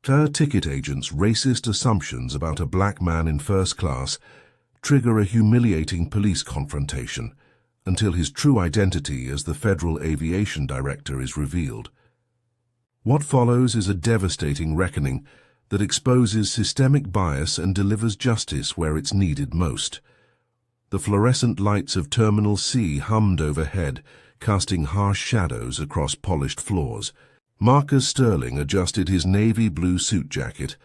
Air ticket agents' racist assumptions about a black man in first class trigger a humiliating police confrontation until his true identity as the Federal Aviation Director is revealed. What follows is a devastating reckoning that exposes systemic bias and delivers justice where it's needed most. The fluorescent lights of Terminal C hummed overhead, casting harsh shadows across polished floors. Marcus Sterling adjusted his navy blue suit jacket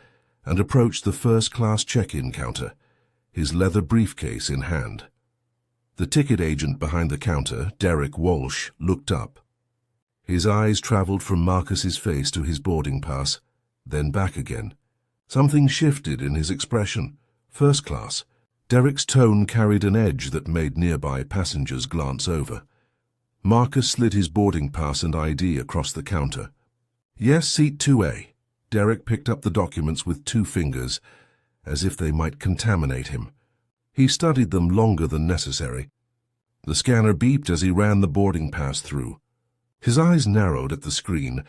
and approached the first-class check-in counter, his leather briefcase in hand. The ticket agent behind the counter, Derek Walsh, looked up. His eyes traveled from Marcus's face to his boarding pass, then back again. Something shifted in his expression. First class. Derek's tone carried an edge that made nearby passengers glance over. Marcus slid his boarding pass and ID across the counter. Yes, seat 2A. Derek picked up the documents with 2 fingers, as if they might contaminate him. He studied them longer than necessary. The scanner beeped as he ran the boarding pass through. His eyes narrowed at the screen.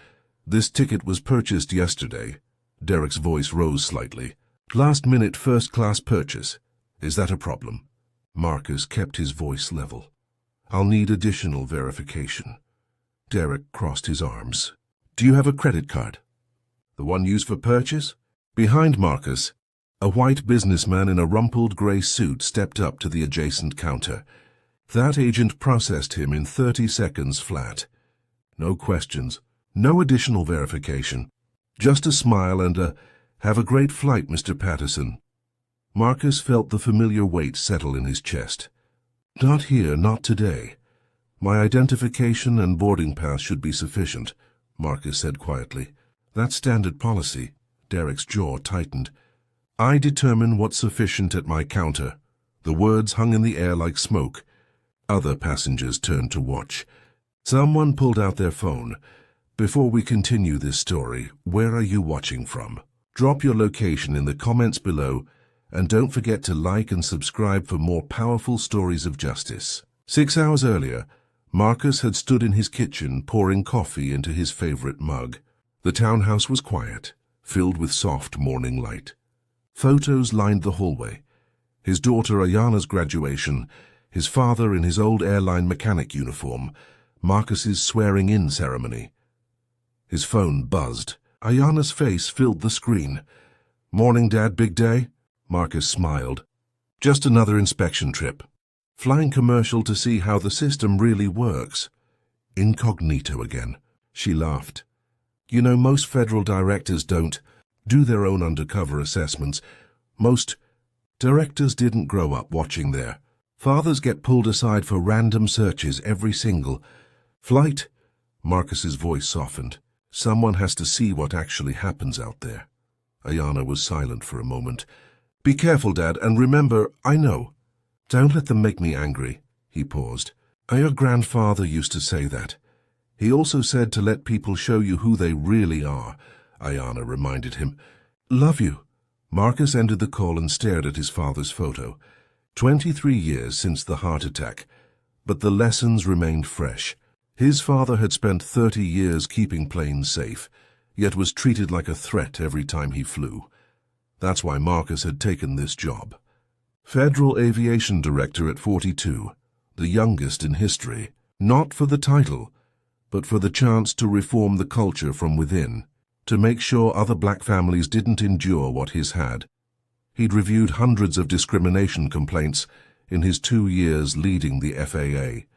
This ticket was purchased yesterday. Derek's voice rose slightly. Last-minute first-class purchase. Is that a problem? Marcus kept his voice level. I'll need additional verification. Derek crossed his arms. Do you have a credit card? The one used for purchase? Behind Marcus, a white businessman in a rumpled gray suit stepped up to the adjacent counter. That agent processed him in 30 seconds flat. No questions, no additional verification. Just a smile and a, "Have a great flight, Mr. Patterson." Marcus felt the familiar weight settle in his chest. Not here, not today. My identification and boarding pass should be sufficient, Marcus said quietly. That's standard policy. Derek's jaw tightened. I determine what's sufficient at my counter. The words hung in the air like smoke. Other passengers turned to watch. Someone pulled out their phone. Before we continue this story, where are you watching from? Drop your location in the comments below, and don't forget to like and subscribe for more powerful stories of justice. 6 hours earlier, Marcus had stood in his kitchen pouring coffee into his favorite mug. The townhouse was quiet, filled with soft morning light. Photos lined the hallway. His daughter Ayana's graduation, his father in his old airline mechanic uniform, Marcus's swearing-in ceremony. His phone buzzed. Ayana's face filled the screen. Morning, Dad, big day? Marcus smiled. Just another inspection trip. Flying commercial to see how the system really works. Incognito again. She laughed. You know, most federal directors don't do their own undercover assessments. Most directors didn't grow up watching their fathers get pulled aside for random searches every single flight. Marcus's voice softened. Someone has to see what actually happens out there. Ayana was silent for a moment. Be careful, Dad, and remember, I know. Don't let them make me angry. He paused. Your grandfather used to say that. He also said to let people show you who they really are, Ayana reminded him. Love you. Marcus ended the call and stared at his father's photo. 23 years since the heart attack, but the lessons remained fresh. His father had spent 30 years keeping planes safe, yet was treated like a threat every time he flew. That's why Marcus had taken this job. Federal Aviation Director at 42, the youngest in history, not for the title, but for the chance to reform the culture from within, to make sure other black families didn't endure what his had. He'd reviewed hundreds of discrimination complaints in his 2 years leading the FAA.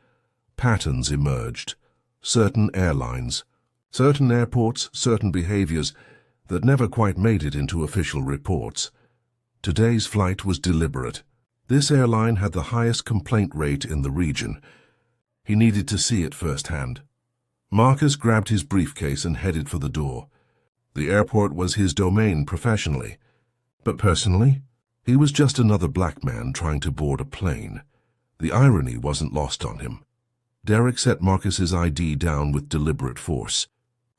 Patterns emerged. Certain airlines, certain airports, certain behaviors that never quite made it into official reports. Today's flight was deliberate. This airline had the highest complaint rate in the region. He needed to see it firsthand. Marcus grabbed his briefcase and headed for the door. The airport was his domain professionally, but personally, he was just another black man trying to board a plane. The irony wasn't lost on him. Derek set Marcus's ID down with deliberate force.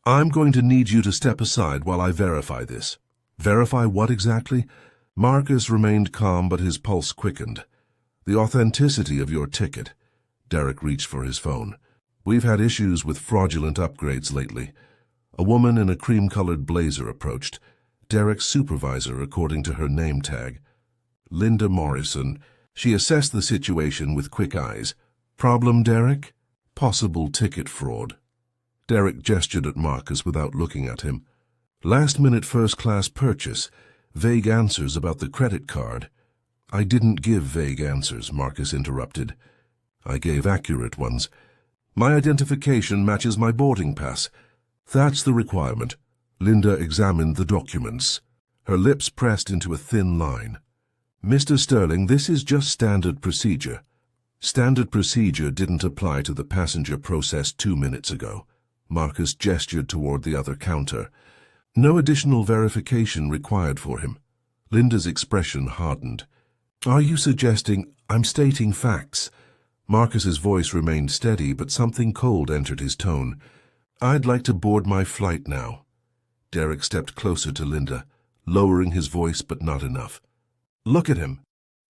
I'm going to need you to step aside while I verify this. Verify what exactly? Marcus remained calm, but his pulse quickened. The authenticity of your ticket. Derek reached for his phone. We've had issues with fraudulent upgrades lately. A woman in a cream-colored blazer approached. Derek's supervisor according to her name tag. Linda Morrison. She assessed the situation with quick eyes. Problem, Derek? Possible ticket fraud. Derek gestured at Marcus without looking at him. Last-minute first-class purchase. Vague answers about the credit card. I didn't give vague answers, Marcus interrupted. I gave accurate ones. My identification matches my boarding pass. That's the requirement. Linda examined the documents. Her lips pressed into a thin line. Mr. Sterling, this is just standard procedure. Standard procedure didn't apply to the passenger processed 2 minutes ago. Marcus gestured toward the other counter. No additional verification required for him. Linda's expression hardened. Are you suggesting I'm stating facts? Marcus's voice remained steady, but something cold entered his tone. I'd like to board my flight now. Derek stepped closer to Linda, lowering his voice but not enough. Look at him.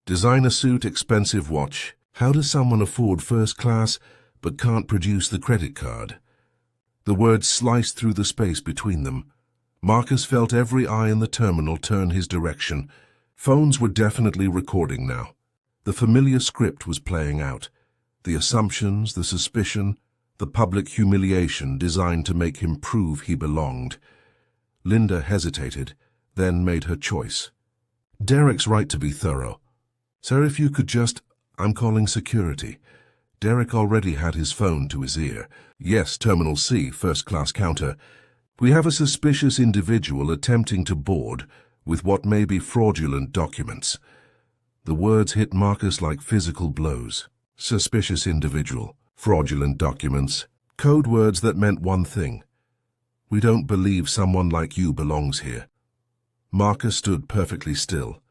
Designer suit, expensive watch. How does someone afford first class but can't produce the credit card? The words sliced through the space between them. Marcus felt every eye in the terminal turn his direction. Phones were definitely recording now. The familiar script was playing out. The assumptions, the suspicion, the public humiliation designed to make him prove he belonged. Linda hesitated, then made her choice. Derek's right to be thorough. Sir, if you could just... I'm calling security. Derek already had his phone to his ear. Yes, Terminal C, first-class counter. We have a suspicious individual attempting to board with what may be fraudulent documents. The words hit Marcus like physical blows. Suspicious individual, fraudulent documents, code words that meant one thing. We don't believe someone like you belongs here. Marcus stood perfectly still.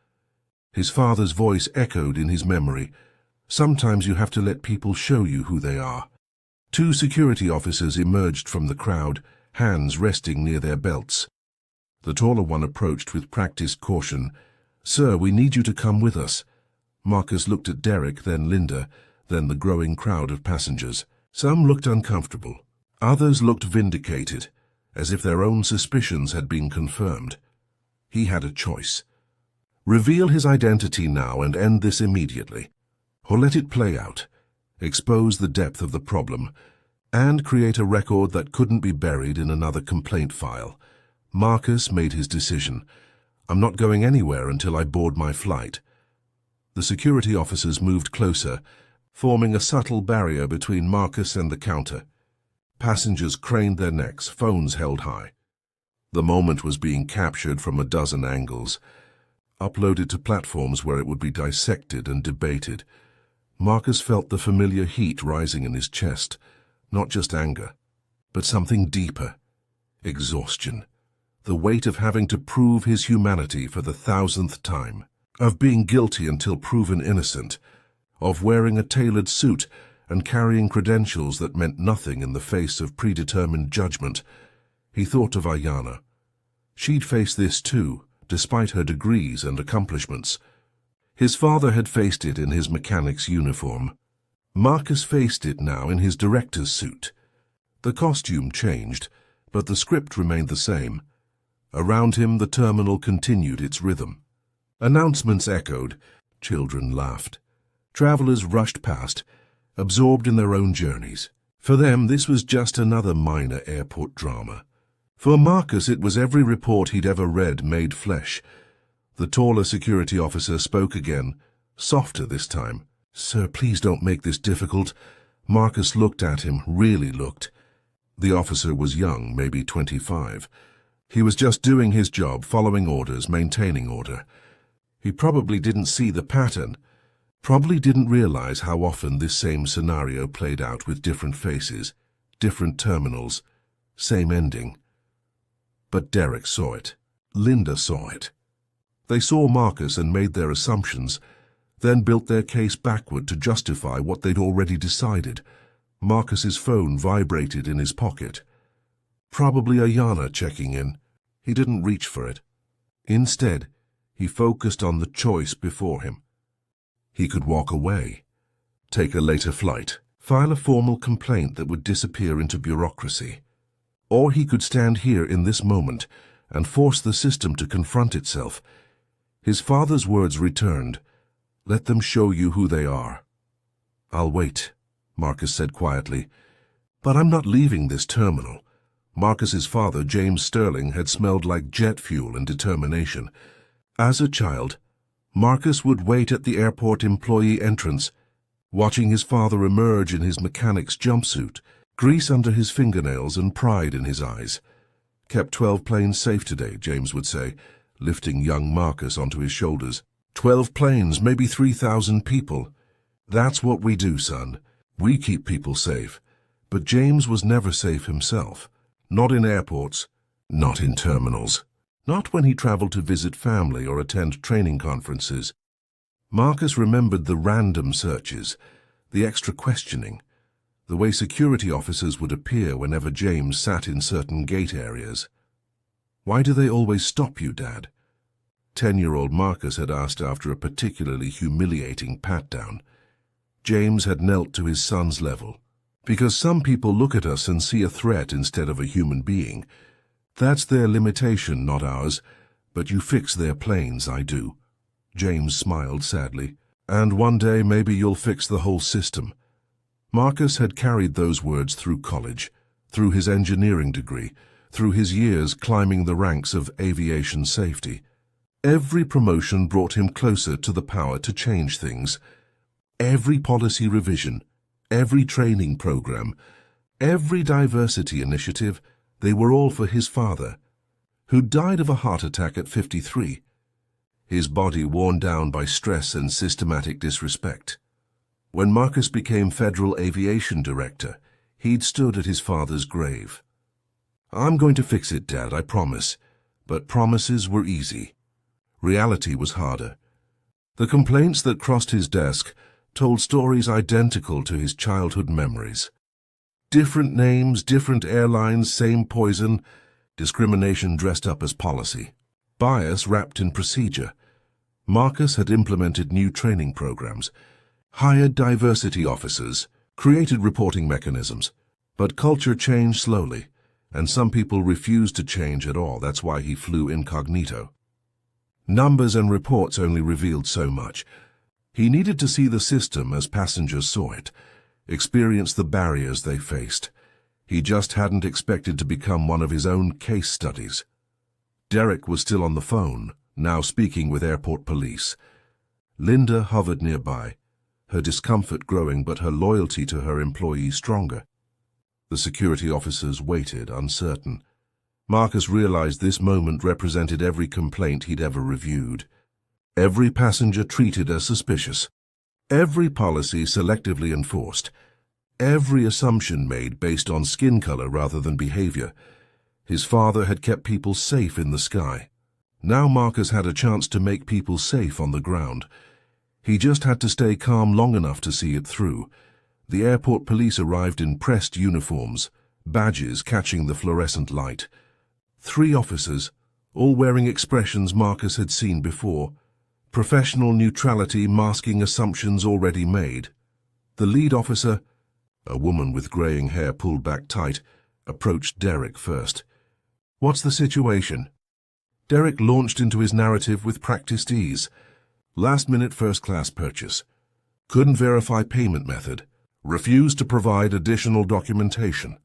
His father's voice echoed in his memory. Sometimes you have to let people show you who they are. 2 security officers emerged from the crowd, hands resting near their belts. The taller one approached with practiced caution. Sir, we need you to come with us. Marcus looked at Derek, then Linda, then the growing crowd of passengers. Some looked uncomfortable. Others looked vindicated, as if their own suspicions had been confirmed. He had a choice. Reveal his identity now and end this immediately, or let it play out, expose the depth of the problem, and create a record that couldn't be buried in another complaint file. Marcus made his decision. I'm not going anywhere until I board my flight. The security officers moved closer, forming a subtle barrier between Marcus and the counter. Passengers craned their necks, phones held high. The moment was being captured from a dozen angles, uploaded to platforms where it would be dissected and debated. Marcus felt the familiar heat rising in his chest, not just anger, but something deeper. Exhaustion. The weight of having to prove his humanity for the 1000th time, of being guilty until proven innocent, of wearing a tailored suit and carrying credentials that meant nothing in the face of predetermined judgment. He thought of Ayana. She'd faced this too, despite her degrees and accomplishments. His father had faced it in his mechanic's uniform. Marcus faced it now in his director's suit. The costume changed, but the script remained the same. Around him, the terminal continued its rhythm. Announcements echoed. Children laughed. Travelers rushed past, absorbed in their own journeys. For them, this was just another minor airport drama. For Marcus, it was every report he'd ever read made flesh. The taller security officer spoke again, softer this time. Sir, please don't make this difficult. Marcus looked at him, really looked. The officer was young, maybe 25. He was just doing his job, following orders, maintaining order. He probably didn't see the pattern, probably didn't realize how often this same scenario played out with different faces, different terminals, same ending. But Derek saw it. Linda saw it. They saw Marcus and made their assumptions, then built their case backward to justify what they'd already decided. Marcus's phone vibrated in his pocket. Probably Ayana checking in. He didn't reach for it. Instead, he focused on the choice before him. He could walk away, take a later flight, file a formal complaint that would disappear into bureaucracy. Or he could stand here in this moment and force the system to confront itself. His father's words returned, "Let them show you who they are." "I'll wait," Marcus said quietly. "But I'm not leaving this terminal." Marcus's father, James Sterling, had smelled like jet fuel and determination. As a child, Marcus would wait at the airport employee entrance, watching his father emerge in his mechanic's jumpsuit, grease under his fingernails and pride in his eyes. "Kept 12 planes safe today," James would say, lifting young Marcus onto his shoulders. 12 planes, maybe 3,000 people. "That's what we do, son. We keep people safe." But James was never safe himself. Not in airports, not in terminals, not when he traveled to visit family or attend training conferences. Marcus remembered the random searches, the extra questioning, the way security officers would appear whenever James sat in certain gate areas. "Why do they always stop you, Dad?" 10-year-old Marcus had asked after a particularly humiliating pat-down. James had knelt to his son's level. "Because some people look at us and see a threat instead of a human being. That's their limitation, not ours. But you fix their planes, I do." James smiled sadly. "And one day maybe you'll fix the whole system." Marcus had carried those words through college, through his engineering degree, through his years climbing the ranks of aviation safety. Every promotion brought him closer to the power to change things. Every policy revision, every training program, every diversity initiative, they were all for his father, who died of a heart attack at 53, his body worn down by stress and systematic disrespect. When Marcus became Federal Aviation Director, he'd stood at his father's grave. "I'm going to fix it, Dad, I promise." But promises were easy. Reality was harder. The complaints that crossed his desk told stories identical to his childhood memories. Different names, different airlines, same poison, discrimination dressed up as policy, bias wrapped in procedure. Marcus had implemented new training programs, hired diversity officers, created reporting mechanisms, but culture changed slowly, and some people refused to change at all. That's why he flew incognito. Numbers and reports only revealed so much. He needed to see the system as passengers saw it, experience the barriers they faced. He just hadn't expected to become one of his own case studies. Derek was still on the phone, now speaking with airport police. Linda hovered nearby, her discomfort growing but her loyalty to her employees stronger. The security officers waited, uncertain. Marcus realized this moment represented every complaint he'd ever reviewed. Every passenger treated as suspicious. Every policy selectively enforced. Every assumption made based on skin color rather than behavior. His father had kept people safe in the sky. Now Marcus had a chance to make people safe on the ground. He just had to stay calm long enough to see it through. The airport police arrived in pressed uniforms, badges catching the fluorescent light. 3 officers, all wearing expressions Marcus had seen before. Professional neutrality masking assumptions already made. The lead officer, a woman with graying hair pulled back tight, approached Derek first. "What's the situation?" Derek launched into his narrative with practiced ease. Last-minute first-class purchase. Couldn't verify payment method. Refused to provide additional documentation.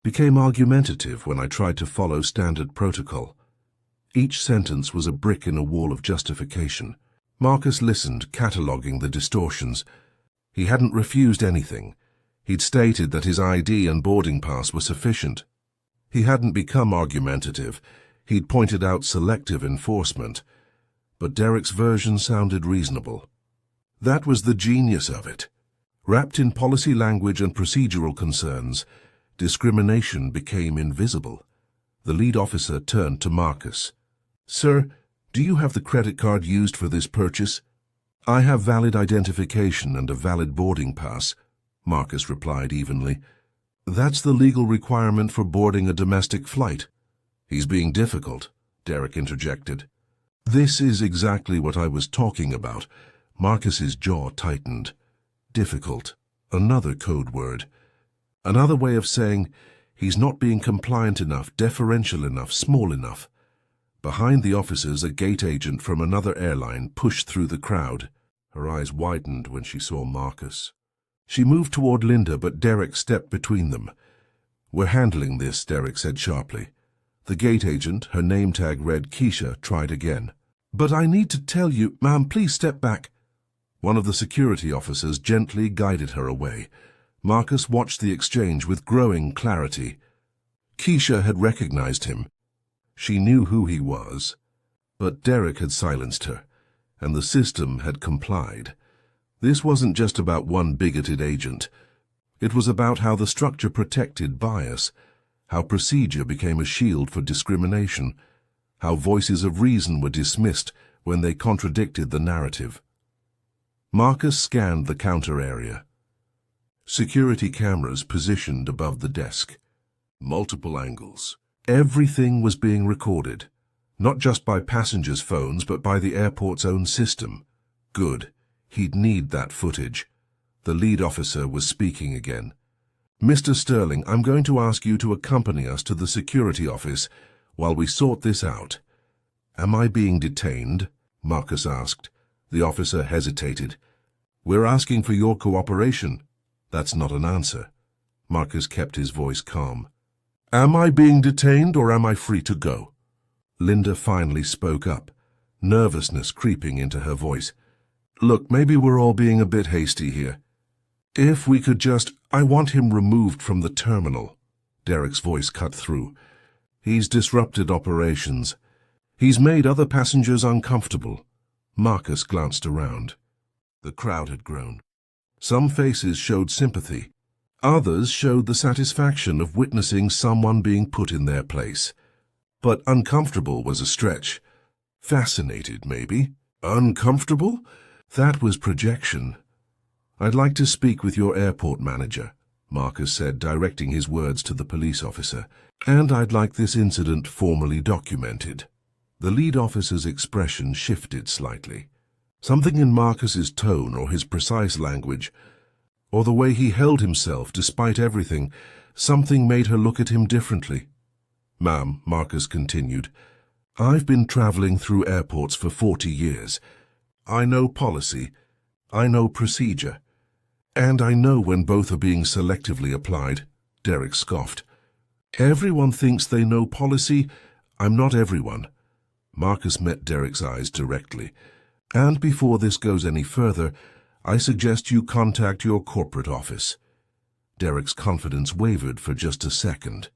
Became argumentative when I tried to follow standard protocol. Each sentence was a brick in a wall of justification. Marcus listened, cataloging the distortions. He hadn't refused anything. He'd stated that his ID and boarding pass were sufficient. He hadn't become argumentative. He'd pointed out selective enforcement. But Derek's version sounded reasonable. That was the genius of it. Wrapped in policy language and procedural concerns, discrimination became invisible. The lead officer turned to Marcus. "Sir, do you have the credit card used for this purchase?" "I have valid identification and a valid boarding pass," Marcus replied evenly. "That's the legal requirement for boarding a domestic flight." "He's being difficult," Derek interjected. "This is exactly what I was talking about." Marcus's jaw tightened. Difficult. Another code word. Another way of saying he's not being compliant enough, deferential enough, small enough. Behind the officers, a gate agent from another airline pushed through the crowd. Her eyes widened when she saw Marcus. She moved toward Linda, but Derek stepped between them. "We're handling this," Derek said sharply. The gate agent, her name tag read Keisha, tried again. "But I need to tell you, ma'am, please step back." One of the security officers gently guided her away. Marcus watched the exchange with growing clarity. Keisha had recognized him. She knew who he was. But Derek had silenced her, and the system had complied. This wasn't just about one bigoted agent. It was about how the structure protected bias, how procedure became a shield for discrimination, how voices of reason were dismissed when they contradicted the narrative. Marcus scanned the counter area. Security cameras positioned above the desk. Multiple angles. Everything was being recorded, not just by passengers' phones, but by the airport's own system. Good. He'd need that footage. The lead officer was speaking again. "Mr. Sterling, I'm going to ask you to accompany us to the security office while we sort this out." "Am I being detained?" Marcus asked. The officer hesitated. "We're asking for your cooperation." "That's not an answer." Marcus kept his voice calm. "Am I being detained, or am I free to go?" Linda finally spoke up, nervousness creeping into her voice. "Look, maybe we're all being a bit hasty here. If we could just— I want him removed from the terminal." Derek's voice cut through. "He's disrupted operations. He's made other passengers uncomfortable." Marcus glanced around. The crowd had grown. Some faces showed sympathy. Others showed the satisfaction of witnessing someone being put in their place. But uncomfortable was a stretch. Fascinated, maybe. Uncomfortable? That was projection. "I'd like to speak with your airport manager," Marcus said, directing his words to the police officer. "And I'd like this incident formally documented." The lead officer's expression shifted slightly. Something in Marcus's tone, or his precise language, or the way he held himself despite everything, something made her look at him differently. "Ma'am," Marcus continued, "I've been traveling through airports for 40 years. I know policy, I know procedure, and I know when both are being selectively applied." Derek scoffed. "Everyone thinks they know policy. I'm not everyone." Marcus met Derek's eyes directly. "And before this goes any further, I suggest you contact your corporate office." Derek's confidence wavered for just a second.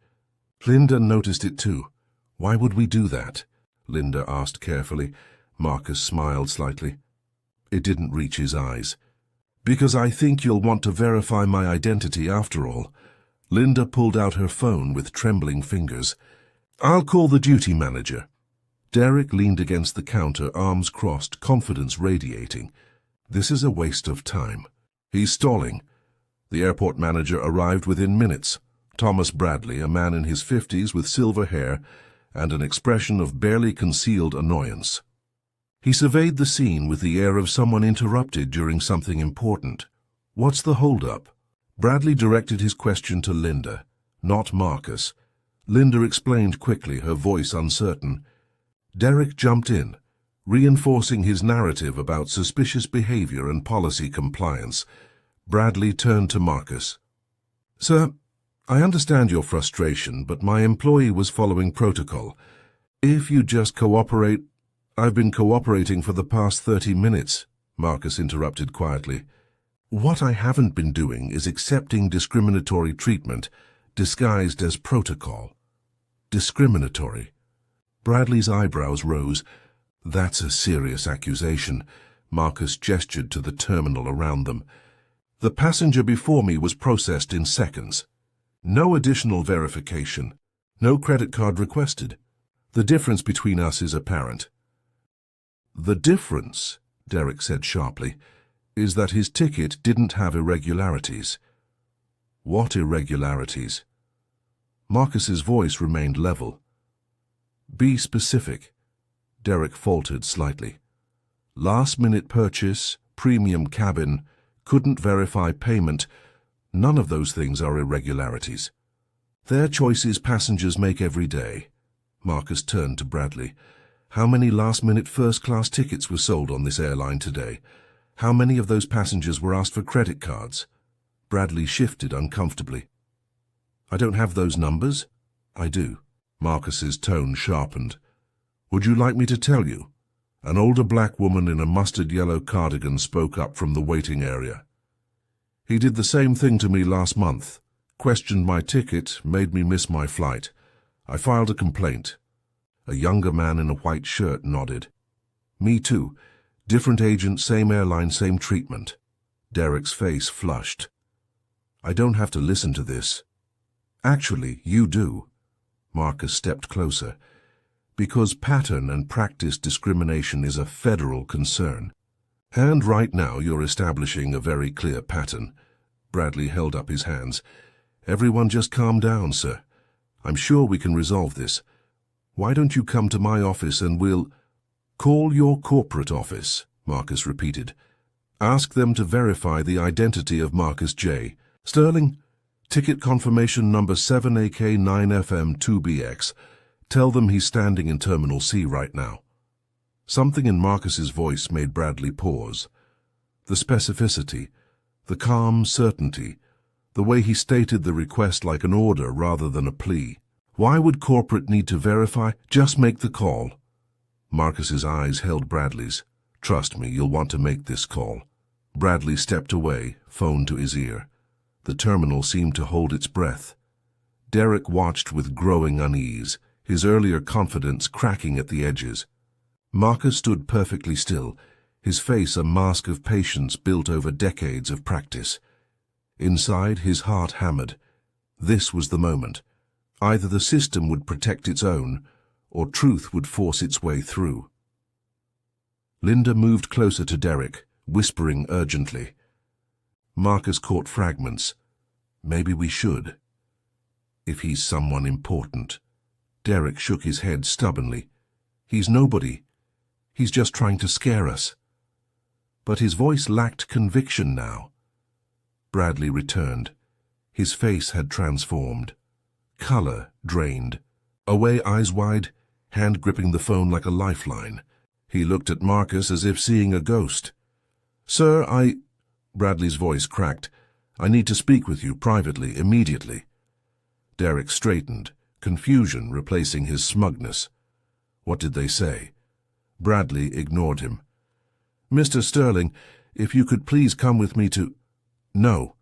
Linda noticed it too. "Why would we do that?" Linda asked carefully. Marcus smiled slightly. It didn't reach his eyes. "Because I think you'll want to verify my identity after all." Linda pulled out her phone with trembling fingers. "I'll call the duty manager." Derek leaned against the counter, arms crossed, confidence radiating. This is a waste of time. He's stalling. The airport manager arrived within minutes. Thomas Bradley, a man in his 50s with silver hair and an expression of barely concealed annoyance. He surveyed the scene with the air of someone interrupted during something important. "What's the hold-up?" Bradley directed his question to Linda, not Marcus. Linda explained quickly, her voice uncertain. Derek jumped in, reinforcing his narrative about suspicious behavior and policy compliance. Bradley turned to Marcus. "Sir, I understand your frustration, but my employee was following protocol. If you just cooperate—" "I've been cooperating for the past 30 minutes, Marcus interrupted quietly. "What I haven't been doing is accepting discriminatory treatment disguised as protocol." "Discriminatory?" Bradley's eyebrows rose. "That's a serious accusation." Marcus gestured to the terminal around them. "The passenger before me was processed in seconds. No additional verification. No credit card requested. The difference between us is apparent." "The difference," Derek said sharply, "is that his ticket didn't have irregularities." "What irregularities?" Marcus's voice remained level. "Be specific." Derek faltered slightly. "Last-minute purchase, premium cabin, couldn't verify payment. None of those things are irregularities. They're choices passengers make every day." Marcus turned to Bradley. How many last-minute first-class tickets were sold on this airline today? How many of those passengers were asked for credit cards? Bradley shifted uncomfortably. I don't have those numbers. I do. Marcus's tone sharpened. Would you like me to tell you? An older black woman in a mustard-yellow cardigan spoke up from the waiting area. He did the same thing to me last month. Questioned my ticket, made me miss my flight. I filed a complaint. A younger man in a white shirt nodded. Me too. Different agent, same airline, same treatment. Derek's face flushed. I don't have to listen to this. Actually, you do. Marcus stepped closer. Because pattern and practice discrimination is a federal concern. And right now you're establishing a very clear pattern. Bradley held up his hands. Everyone just calm down, sir. I'm sure we can resolve this. Why don't you come to my office and we'll... Call your corporate office, Marcus repeated. Ask them to verify the identity of Marcus J. Sterling, ticket confirmation number 7AK9FM2BX. Tell them he's standing in Terminal C right now. Something in Marcus's voice made Bradley pause. The specificity, the calm certainty, the way he stated the request like an order rather than a plea. Why would corporate need to verify? Just make the call. Marcus's eyes held Bradley's. Trust me, you'll want to make this call. Bradley stepped away, phone to his ear. The terminal seemed to hold its breath. Derek watched with growing unease, his earlier confidence cracking at the edges. Marcus stood perfectly still, his face a mask of patience built over decades of practice. Inside, his heart hammered. This was the moment. Either the system would protect its own, or truth would force its way through. Linda moved closer to Derek, whispering urgently. Marcus caught fragments. Maybe we should. If he's someone important. Derek shook his head stubbornly. He's nobody. He's just trying to scare us. But his voice lacked conviction now. Bradley returned. His face had transformed. Color drained. Away, eyes wide, hand gripping the phone like a lifeline. He looked at Marcus as if seeing a ghost. Sir, Bradley's voice cracked. I need to speak with you privately, immediately. Derek straightened, confusion replacing his smugness. What did they say? Bradley ignored him. Mr. Sterling, if you could please come with me to... No.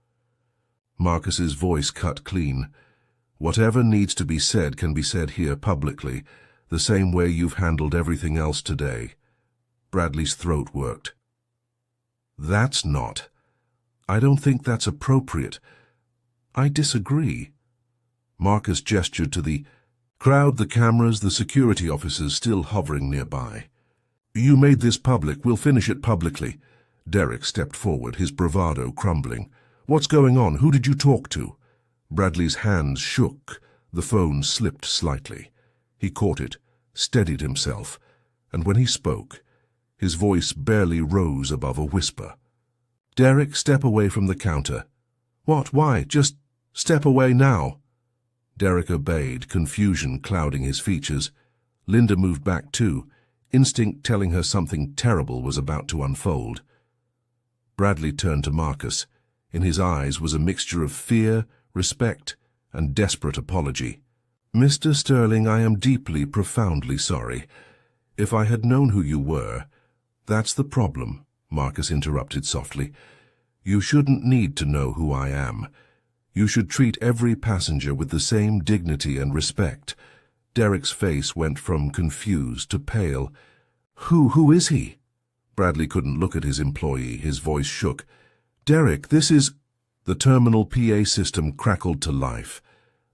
Marcus's voice cut clean. Whatever needs to be said can be said here publicly, the same way you've handled everything else today. Bradley's throat worked. That's not. I don't think that's appropriate. I disagree. Marcus gestured to the crowd, the cameras, the security officers still hovering nearby. You made this public. We'll finish it publicly. Derek stepped forward, his bravado crumbling. What's going on? Who did you talk to? Bradley's hands shook. The phone slipped slightly. He caught it, steadied himself, and when he spoke, his voice barely rose above a whisper. Derek, step away from the counter. What? Why? Just step away now. Derek obeyed, confusion clouding his features. Linda moved back too, instinct telling her something terrible was about to unfold. Bradley turned to Marcus. In his eyes was a mixture of fear, respect, and desperate apology. Mr. Sterling, I am deeply, profoundly sorry. If I had known who you were... That's the problem, Marcus interrupted softly. You shouldn't need to know who I am. You should treat every passenger with the same dignity and respect. Derek's face went from confused to pale. Who is he? Bradley couldn't look at his employee, his voice shook. Derek, this is... The terminal PA system crackled to life.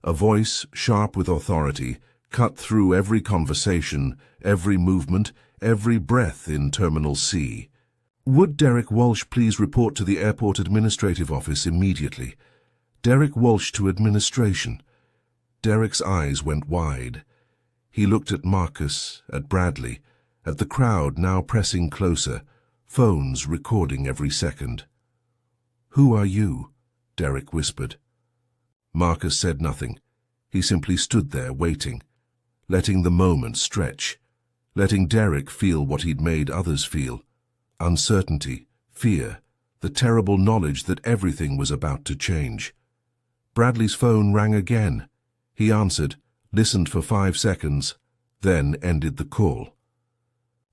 A voice, sharp with authority, cut through every conversation, every movement, every breath in Terminal C. Would Derek Walsh please report to the airport administrative office immediately? Derek Walsh to administration. Derek's eyes went wide. He looked at Marcus, at Bradley, at the crowd now pressing closer, phones recording every second. Who are you? Derek whispered. Marcus said nothing. He simply stood there waiting, letting the moment stretch. letting Derek feel what he'd made others feel. Uncertainty, fear, the terrible knowledge that everything was about to change. Bradley's phone rang again. He answered, listened for 5 seconds, then ended the call.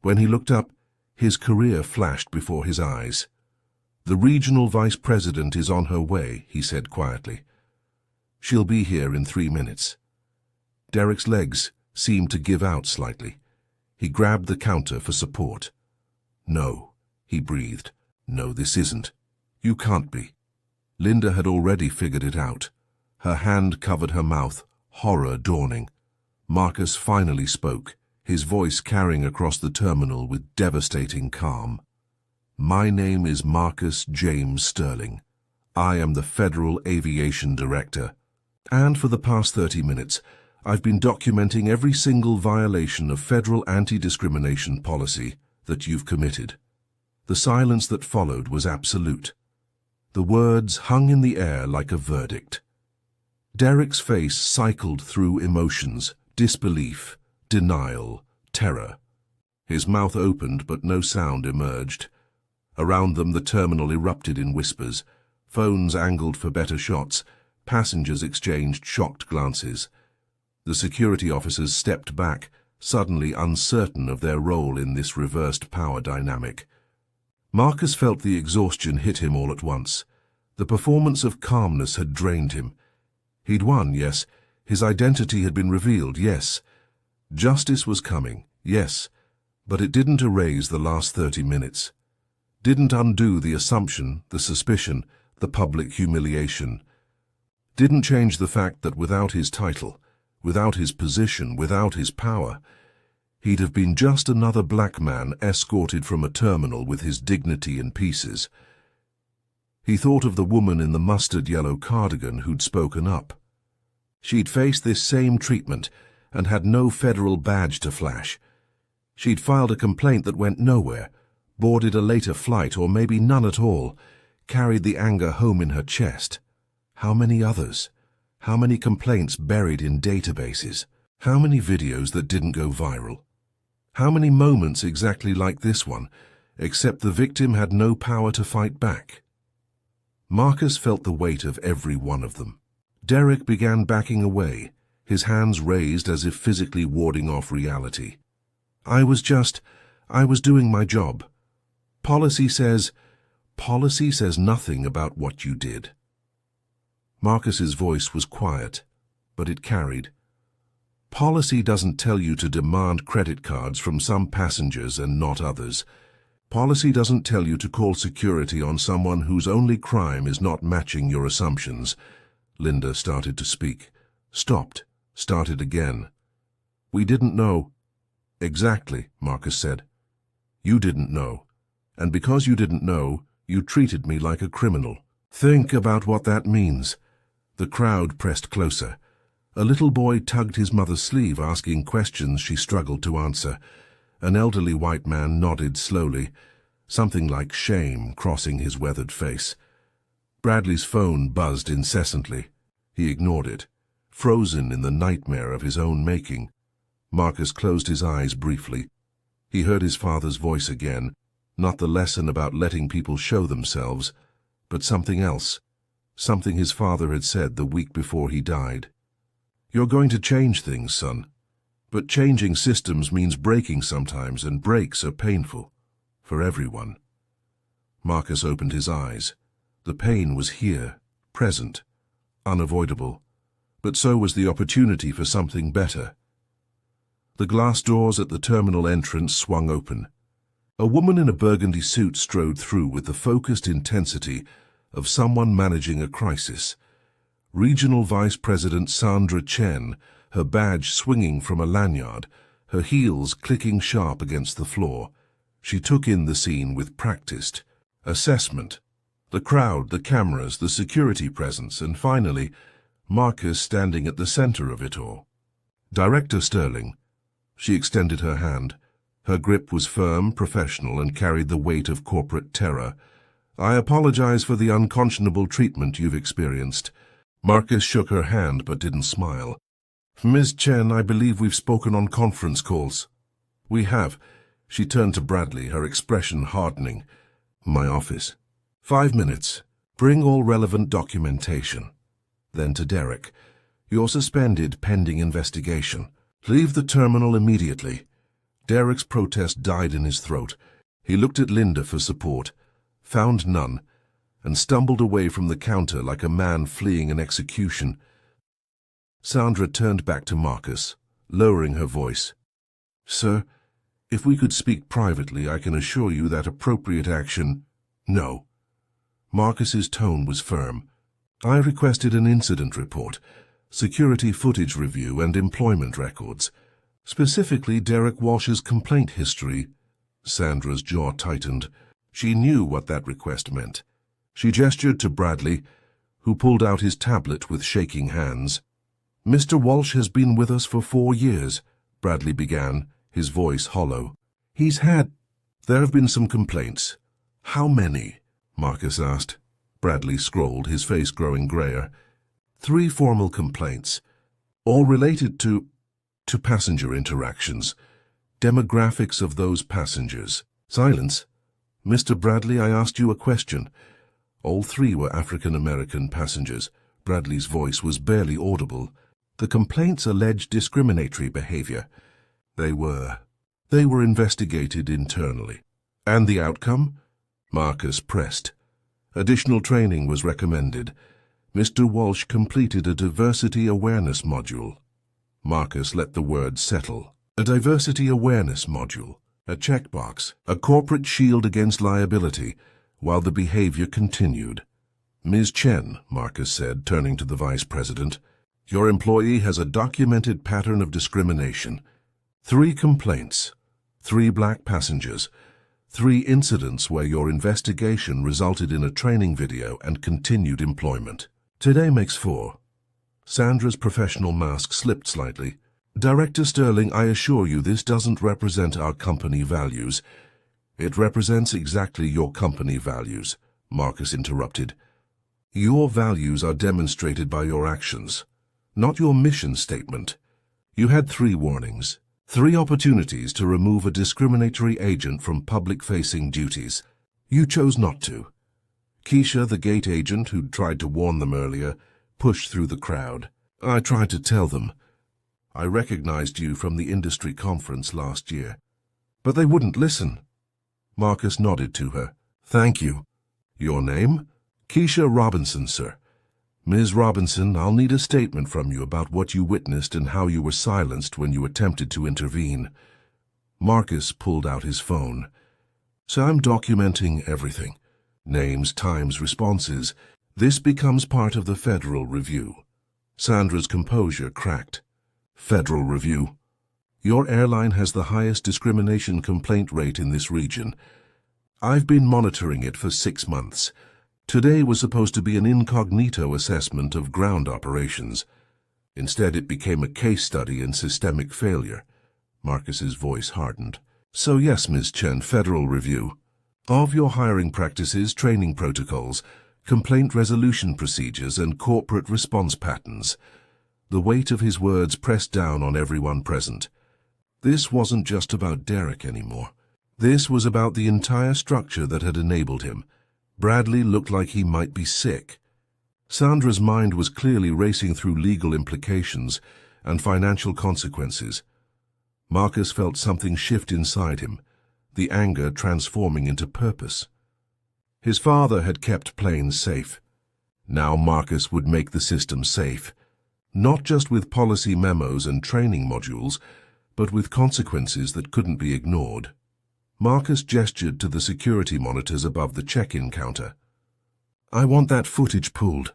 When he looked up, his career flashed before his eyes. "The regional vice president is on her way," he said quietly. "She'll be here in 3 minutes." Derek's legs seemed to give out slightly. He grabbed the counter for support. "No," he breathed. "No, this isn't. You can't be." Linda had already figured it out. Her hand covered her mouth, horror dawning. Marcus finally spoke, his voice carrying across the terminal with devastating calm. "My name is Marcus James Sterling. I am the Federal Aviation Director. And for the past 30 minutes, I've been documenting every single violation of federal anti-discrimination policy that you've committed." The silence that followed was absolute. The words hung in the air like a verdict. Derek's face cycled through emotions, disbelief, denial, terror. His mouth opened, but no sound emerged. Around them, the terminal erupted in whispers. Phones angled for better shots. Passengers exchanged shocked glances. The security officers stepped back, suddenly uncertain of their role in this reversed power dynamic. Marcus felt the exhaustion hit him all at once. The performance of calmness had drained him. He'd won, yes. His identity had been revealed, yes. Justice was coming, yes. But it didn't erase the last 30 minutes. Didn't undo the assumption, the suspicion, the public humiliation. Didn't change the fact that without his title, without his position, without his power, he'd have been just another black man escorted from a terminal with his dignity in pieces. He thought of the woman in the mustard-yellow cardigan who'd spoken up. She'd faced this same treatment and had no federal badge to flash. She'd filed a complaint that went nowhere, boarded a later flight or maybe none at all, carried the anger home in her chest. How many others? How many complaints buried in databases? How many videos that didn't go viral? How many moments exactly like this one, except the victim had no power to fight back? Marcus felt the weight of every one of them. Derek began backing away, his hands raised as if physically warding off reality. I was doing my job. Policy says nothing about what you did." Marcus's voice was quiet, but it carried. Policy doesn't tell you to demand credit cards from some passengers and not others. Policy doesn't tell you to call security on someone whose only crime is not matching your assumptions. Linda started to speak, stopped, started again. "We didn't know." "Exactly," Marcus said. "You didn't know. And because you didn't know, you treated me like a criminal. Think about what that means." The crowd pressed closer. A little boy tugged his mother's sleeve, asking questions she struggled to answer. An elderly white man nodded slowly, something like shame crossing his weathered face. Bradley's phone buzzed incessantly. He ignored it, frozen in the nightmare of his own making. Marcus closed his eyes briefly. He heard his father's voice again, not the lesson about letting people show themselves, but something else, something his father had said the week before he died. "You're going to change things, son. But changing systems means breaking sometimes, and breaks are painful. For everyone." Marcus opened his eyes. The pain was here, present, unavoidable. But so was the opportunity for something better. The glass doors at the terminal entrance swung open. A woman in a burgundy suit strode through with the focused intensity of someone managing a crisis. Regional Vice President Sandra Chen, her badge swinging from a lanyard, her heels clicking sharp against the floor. She took in the scene with practiced assessment. The crowd, the cameras, the security presence, and finally, Marcus standing at the center of it all. "Director Sterling." She extended her hand. Her grip was firm, professional, and carried the weight of corporate terror. "I apologize for the unconscionable treatment you've experienced." Marcus shook her hand but didn't smile. "Ms. Chen, I believe we've spoken on conference calls." We have. She turned to Bradley, her expression hardening. My office. 5 minutes. Bring all relevant documentation. Then to Derek. You're suspended pending investigation. Leave the terminal immediately. Derek's protest died in his throat. He looked at Linda for support, found none, and stumbled away from the counter like a man fleeing an execution. Sandra turned back to Marcus, lowering her voice. Sir, if we could speak privately, I can assure you that appropriate action— No. Marcus's tone was firm. I requested an incident report, security footage review, and employment records. Specifically, Derek Walsh's complaint history. Sandra's jaw tightened. She knew what that request meant. She gestured to Bradley, who pulled out his tablet with shaking hands. Mr. Walsh has been with us for 4 years, Bradley began, his voice hollow. There have been some complaints. How many? Marcus asked. Bradley scrolled, his face growing grayer. 3 formal complaints, all related to passenger interactions, demographics of those passengers. Silence. Mr. Bradley, I asked you a question. All 3 were African-American passengers. Bradley's voice was barely audible. The complaints alleged discriminatory behavior. They were investigated internally. And the outcome? Marcus pressed. Additional training was recommended. Mr. Walsh completed a diversity awareness module. Marcus let the word settle. A diversity awareness module, a checkbox, a corporate shield against liability, while the behavior continued. Ms. Chen, Marcus said, turning to the vice president, your employee has a documented pattern of discrimination. 3 complaints, 3 black passengers, 3 incidents where your investigation resulted in a training video and continued employment. Today makes 4. Sandra's professional mask slipped slightly. Director Sterling, I assure you this doesn't represent our company values. It represents exactly your company values, Marcus interrupted. Your values are demonstrated by your actions, not your mission statement. You had 3 warnings, 3 opportunities to remove a discriminatory agent from public-facing duties. You chose not to. Keisha, the gate agent who'd tried to warn them earlier, pushed through the crowd. I tried to tell them. I recognized you from the industry conference last year. But they wouldn't listen. Marcus nodded to her. Thank you. Your name? Keisha Robinson, sir. Ms. Robinson, I'll need a statement from you about what you witnessed and how you were silenced when you attempted to intervene. Marcus pulled out his phone. So I'm documenting everything. Names, times, responses. This becomes part of the federal review. Sandra's composure cracked. Federal review. Your airline has the highest discrimination complaint rate in this region. I've been monitoring it for 6 months. Today was supposed to be an incognito assessment of ground operations. Instead, it became a case study in systemic failure. Marcus's voice hardened. So yes, Ms. Chen, federal review. Of your hiring practices, training protocols, complaint resolution procedures, and corporate response patterns. The weight of his words pressed down on everyone present. This wasn't just about Derek anymore. This was about the entire structure that had enabled him. Bradley looked like he might be sick. Sandra's mind was clearly racing through legal implications and financial consequences. Marcus felt something shift inside him, the anger transforming into purpose. His father had kept planes safe. Now Marcus would make the system safe, not just with policy memos and training modules, but with consequences that couldn't be ignored. Marcus gestured to the security monitors above the check-in counter. I want that footage pulled.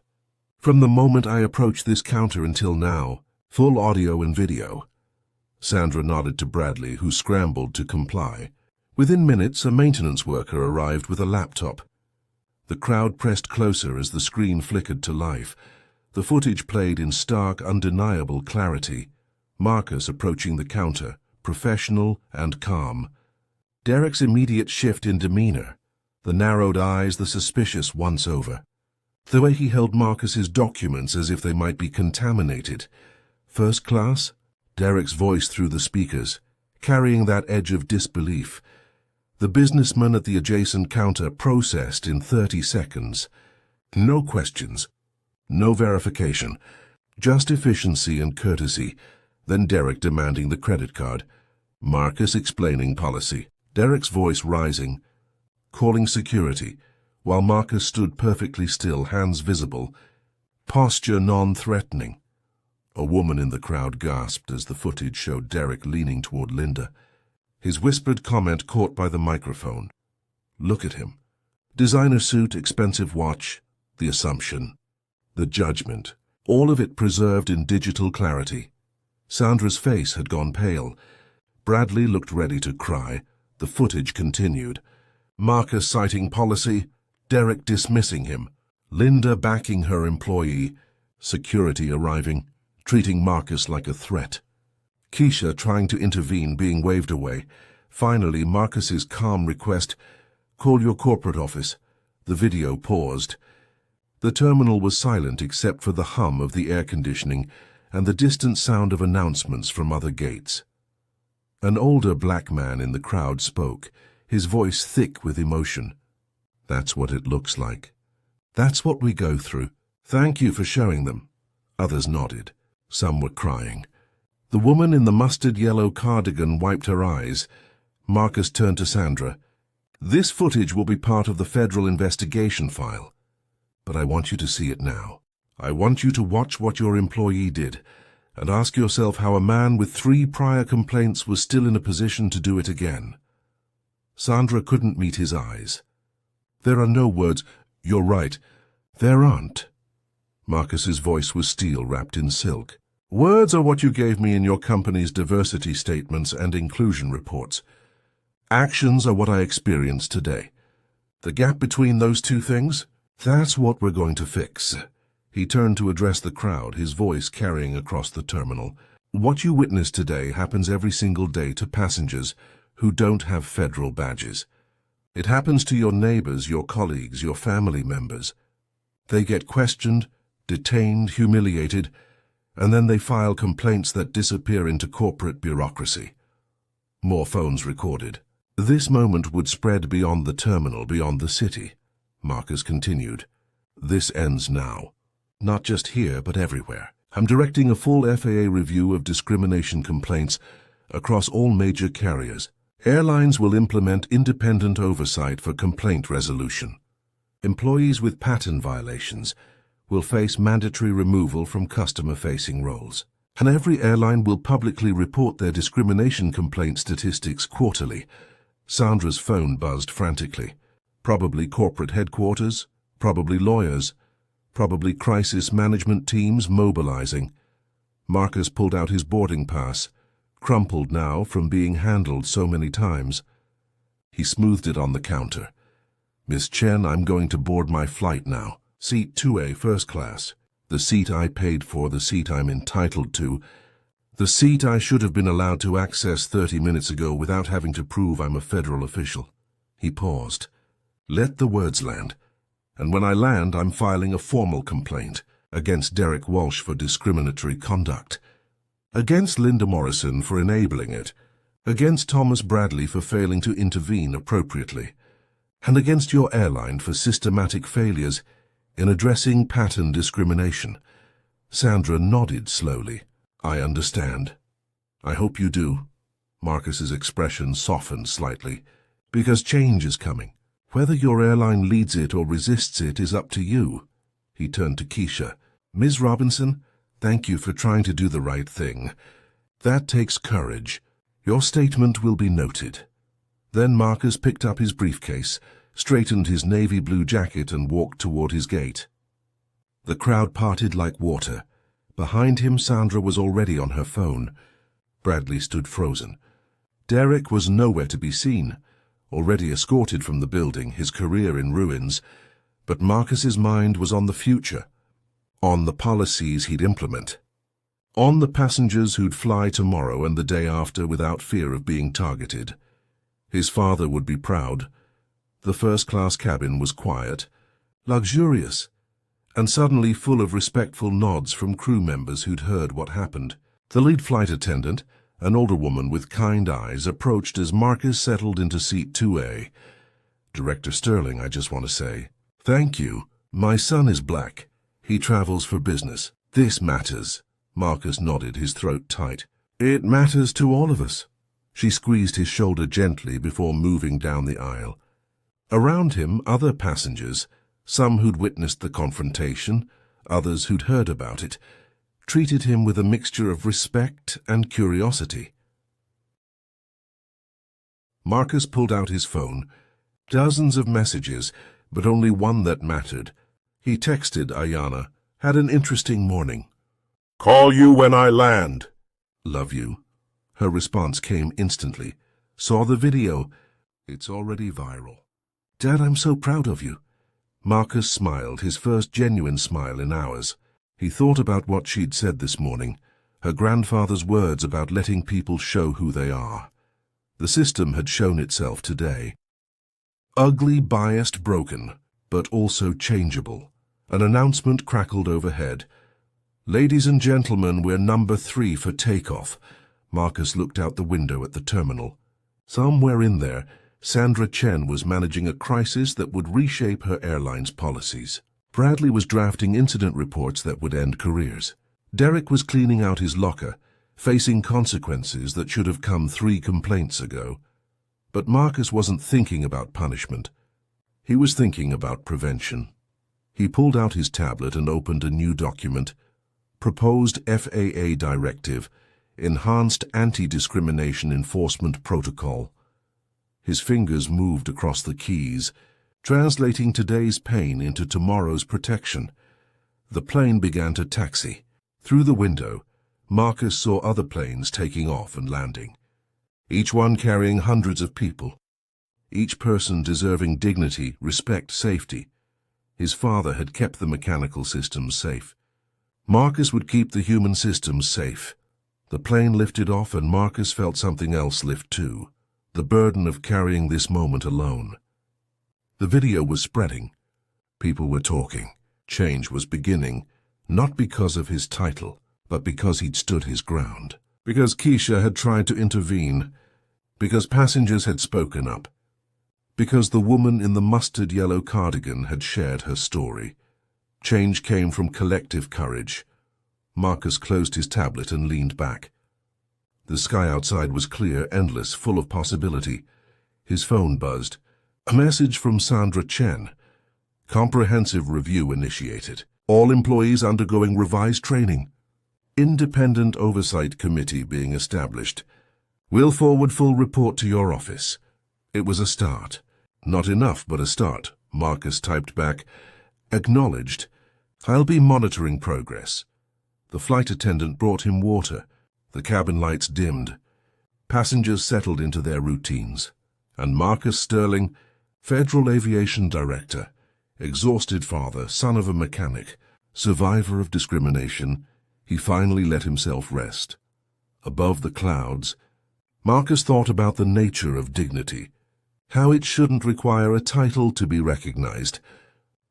From the moment I approached this counter until now, full audio and video. Sandra nodded to Bradley, who scrambled to comply. Within minutes, a maintenance worker arrived with a laptop. The crowd pressed closer as the screen flickered to life. The footage played in stark, undeniable clarity. Marcus approaching the counter, professional and calm. Derek's immediate shift in demeanor, the narrowed eyes, the suspicious once-over. The way he held Marcus's documents as if they might be contaminated. First class? Derek's voice through the speakers. carrying that edge of disbelief. The businessman at the adjacent counter processed in 30 seconds. No questions, no verification, just efficiency and courtesy. Then Derek demanding the credit card. Marcus explaining policy. Derek's voice rising, calling security, while Marcus stood perfectly still, hands visible, posture non-threatening. A woman in the crowd gasped as the footage showed Derek leaning toward Linda. His whispered comment caught by the microphone. Look at him. Designer suit, expensive watch, the assumption, the judgment, all of it preserved in digital clarity. Sandra's face had gone pale. Bradley looked ready to cry. The footage continued. Marcus citing policy, Derek dismissing him, Linda backing her employee, security arriving, treating Marcus like a threat. Keisha trying to intervene, being waved away. Finally, Marcus's calm request, call your corporate office. The video paused. The terminal was silent except for the hum of the air conditioning and the distant sound of announcements from other gates. An older black man in the crowd spoke, his voice thick with emotion. That's what it looks like. That's what we go through. Thank you for showing them. Others nodded. Some were crying. The woman in the mustard yellow cardigan wiped her eyes. Marcus turned to Sandra. This footage will be part of the federal investigation file. But I want you to see it now. I want you to watch what your employee did and ask yourself how a man with 3 prior complaints was still in a position to do it again. Sandra couldn't meet his eyes. There are no words. You're right. There aren't. Marcus's voice was steel wrapped in silk. Words are what you gave me in your company's diversity statements and inclusion reports. Actions are what I experienced today. The gap between those two things? That's what we're going to fix. He turned to address the crowd, his voice carrying across the terminal. What you witnessed today happens every single day to passengers who don't have federal badges. It happens to your neighbors, your colleagues, your family members. They get questioned, detained, humiliated, and then they file complaints that disappear into corporate bureaucracy. More phones recorded. This moment would spread beyond the terminal, beyond the city. Marcus continued. This ends now. Not just here, but everywhere. I'm directing a full FAA review of discrimination complaints across all major carriers. Airlines will implement independent oversight for complaint resolution. Employees with pattern violations will face mandatory removal from customer-facing roles. And every airline will publicly report their discrimination complaint statistics quarterly. Sandra's phone buzzed frantically. Probably corporate headquarters, probably lawyers, probably crisis management teams mobilizing. Marcus pulled out his boarding pass, crumpled now from being handled so many times. He smoothed it on the counter. Miss Chen, I'm going to board my flight now. Seat 2A, first class. The seat I paid for, the seat I'm entitled to. The seat I should have been allowed to access 30 minutes ago without having to prove I'm a federal official. He paused. Let the words land. And when I land, I'm filing a formal complaint against Derek Walsh for discriminatory conduct, against Linda Morrison for enabling it, against Thomas Bradley for failing to intervene appropriately, and against your airline for systematic failures in addressing pattern discrimination. Sandra nodded slowly. I understand. I hope you do. Marcus's expression softened slightly. Because change is coming. Whether your airline leads it or resists it is up to you. He turned to Keisha. Ms. Robinson, thank you for trying to do the right thing. That takes courage. Your statement will be noted. Then Marcus picked up his briefcase, straightened his navy blue jacket and walked toward his gate. The crowd parted like water. Behind him, Sandra was already on her phone. Bradley stood frozen. Derek was nowhere to be seen, already escorted from the building, his career in ruins. But Marcus's mind was on the future, on the policies he'd implement, on the passengers who'd fly tomorrow and the day after without fear of being targeted. His father would be proud. The first-class cabin was quiet, luxurious, and suddenly full of respectful nods from crew members who'd heard what happened. The lead flight attendant, An older woman with kind eyes approached as Marcus settled into seat 2A. "Director Sterling, I just want to say, thank you. My son is black. He travels for business. This matters." Marcus nodded, his throat tight. "It matters to all of us." She squeezed his shoulder gently before moving down the aisle. Around him, other passengers, some who'd witnessed the confrontation, others who'd heard about it, treated him with a mixture of respect and curiosity. Marcus pulled out his phone. Dozens of messages, but only one that mattered. He texted Ayana, "Had an interesting morning. Call you when I land. Love you." Her response came instantly. "Saw the video. It's already viral. Dad, I'm so proud of you." Marcus smiled, his first genuine smile in hours. He thought about what she'd said this morning, her grandfather's words about letting people show who they are. The system had shown itself today. Ugly, biased, broken, but also changeable. An announcement crackled overhead. "Ladies and gentlemen, we're number 3 for takeoff." Marcus looked out the window at the terminal. Somewhere in there, Sandra Chen was managing a crisis that would reshape her airline's policies. Bradley was drafting incident reports that would end careers. Derek was cleaning out his locker, facing consequences that should have come 3 complaints ago. But Marcus wasn't thinking about punishment. He was thinking about prevention. He pulled out his tablet and opened a new document. Proposed FAA Directive, Enhanced Anti-Discrimination Enforcement Protocol. His fingers moved across the keys, translating today's pain into tomorrow's protection. The plane began to taxi. Through the window, Marcus saw other planes taking off and landing, each one carrying hundreds of people, each person deserving dignity, respect, safety. His father had kept the mechanical systems safe. Marcus would keep the human systems safe. The plane lifted off and Marcus felt something else lift too, the burden of carrying this moment alone. The video was spreading. People were talking. Change was beginning, not because of his title, but because he'd stood his ground. Because Keisha had tried to intervene. Because passengers had spoken up. Because the woman in the mustard-yellow cardigan had shared her story. Change came from collective courage. Marcus closed his tablet and leaned back. The sky outside was clear, endless, full of possibility. His phone buzzed. A message from Sandra Chen. Comprehensive review initiated. All employees undergoing revised training. Independent oversight committee being established. Will forward full report to your office. It was a start. Not enough, but a start. Marcus typed back. Acknowledged. I'll be monitoring progress. The flight attendant brought him water. The cabin lights dimmed. Passengers settled into their routines. And Marcus Sterling, Federal Aviation Director, exhausted father, son of a mechanic, survivor of discrimination, he finally let himself rest. Above the clouds, Marcus thought about the nature of dignity, how it shouldn't require a title to be recognized,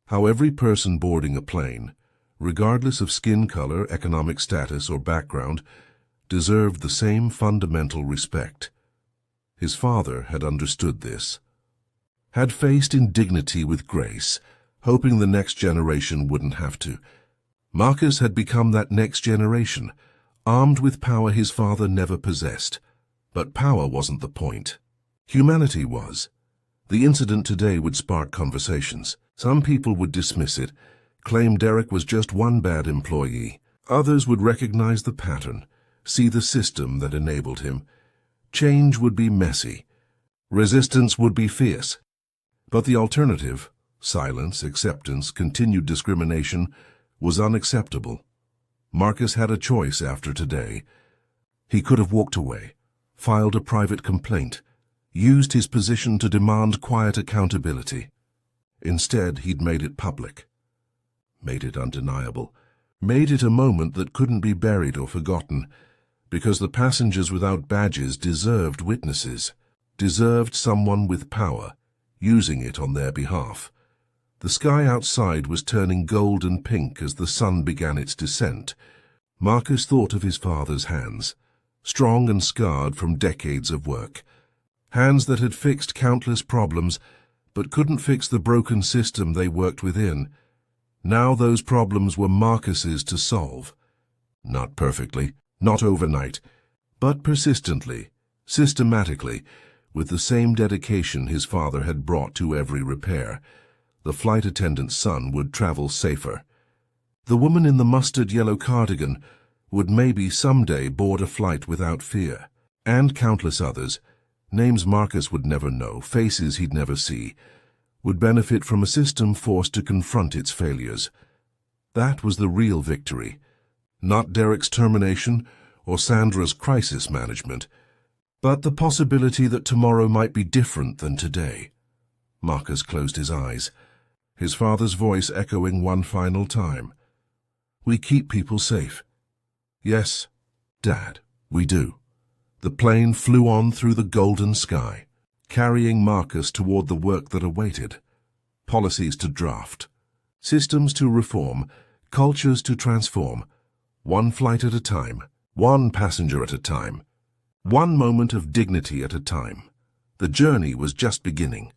how every person boarding a plane, regardless of skin color, economic status, or background, deserved the same fundamental respect. His father had understood this, had faced indignity with grace, hoping the next generation wouldn't have to. Marcus had become that next generation, armed with power his father never possessed. But power wasn't the point. Humanity was. The incident today would spark conversations. Some people would dismiss it, claim Derek was just one bad employee. Others would recognize the pattern, see the system that enabled him. Change would be messy. Resistance would be fierce. But the alternative, silence, acceptance, continued discrimination, was unacceptable. Marcus had a choice after today. He could have walked away, filed a private complaint, used his position to demand quiet accountability. Instead, he'd made it public, made it undeniable, made it a moment that couldn't be buried or forgotten, because the passengers without badges deserved witnesses, deserved someone with power, using it on their behalf. The sky outside was turning gold and pink as the sun began its descent. Marcus thought of his father's hands, strong and scarred from decades of work. Hands that had fixed countless problems, but couldn't fix the broken system they worked within. Now those problems were Marcus's to solve. Not perfectly, not overnight, but persistently, systematically, with the same dedication his father had brought to every repair. The flight attendant's son would travel safer. The woman in the mustard-yellow cardigan would maybe someday board a flight without fear. And countless others, names Marcus would never know, faces he'd never see, would benefit from a system forced to confront its failures. That was the real victory. Not Derek's termination or Sandra's crisis management, but the possibility that tomorrow might be different than today. Marcus closed his eyes, his father's voice echoing one final time. We keep people safe. Yes, Dad, we do. The plane flew on through the golden sky, carrying Marcus toward the work that awaited. Policies to draft, systems to reform, cultures to transform. One flight at a time, one passenger at a time, one moment of dignity at a time. The journey was just beginning.